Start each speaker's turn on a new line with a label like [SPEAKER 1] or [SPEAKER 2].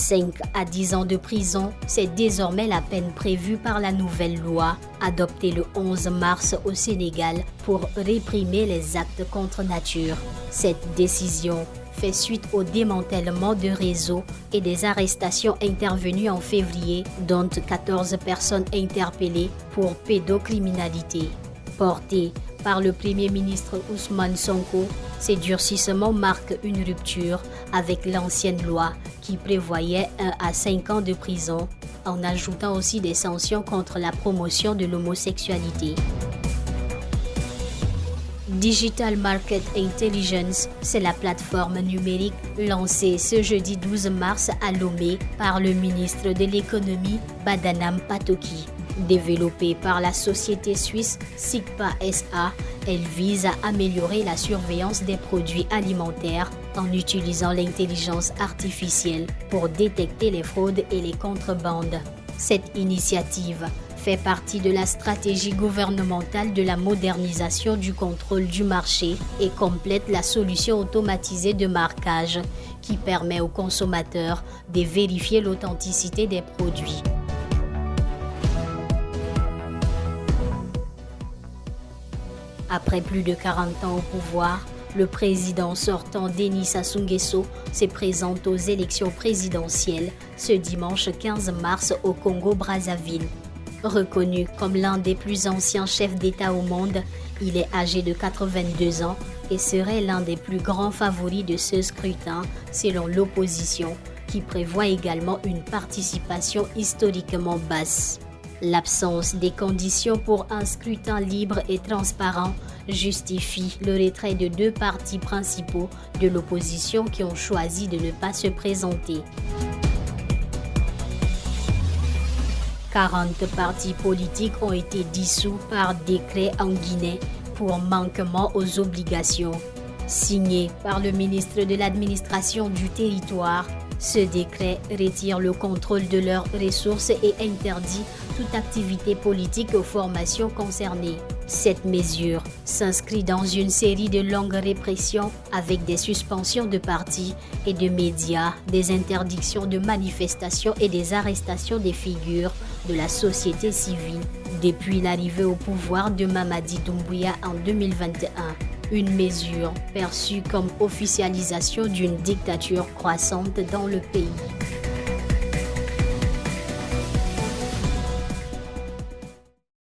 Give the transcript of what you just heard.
[SPEAKER 1] 5 à 10 ans de prison, c'est désormais la peine prévue par la nouvelle loi adoptée le 11 mars au Sénégal pour réprimer les actes contre nature. Cette décision fait suite au démantèlement de réseaux et des arrestations intervenues en février, dont 14 personnes interpellées pour pédocriminalité. Porté par le Premier ministre Ousmane Sonko, ces durcissements marquent une rupture avec l'ancienne loi qui prévoyait 1 à 5 ans de prison, en ajoutant aussi des sanctions contre la promotion de l'homosexualité. Digital Market Intelligence, c'est la plateforme numérique lancée ce jeudi 12 mars à Lomé par le ministre de l'économie Badanam Patoki. Développée par la société suisse SIGPA SA, elle vise à améliorer la surveillance des produits alimentaires en utilisant l'intelligence artificielle pour détecter les fraudes et les contrebandes. Cette initiative fait partie de la stratégie gouvernementale de la modernisation du contrôle du marché et complète la solution automatisée de marquage qui permet aux consommateurs de vérifier l'authenticité des produits. Après plus de 40 ans au pouvoir, le président sortant Denis Sassou Nguesso se présente aux élections présidentielles ce dimanche 15 mars au Congo-Brazzaville. Reconnu comme l'un des plus anciens chefs d'État au monde, il est âgé de 82 ans et serait l'un des plus grands favoris de ce scrutin selon l'opposition, qui prévoit également une participation historiquement basse. L'absence des conditions pour un scrutin libre et transparent justifie le retrait de 2 partis principaux de l'opposition qui ont choisi de ne pas se présenter. 40 partis politiques ont été dissous par décret en Guinée pour manquement aux obligations. Signé par le ministre de l'Administration du territoire, ce décret retire le contrôle de leurs ressources et interdit toute activité politique aux formations concernées. Cette mesure s'inscrit dans une série de longues répressions avec des suspensions de partis et de médias, des interdictions de manifestations et des arrestations des figures de la société civile depuis l'arrivée au pouvoir de Mamadi Doumbouya en 2021. Une mesure perçue comme officialisation d'une dictature croissante dans le pays.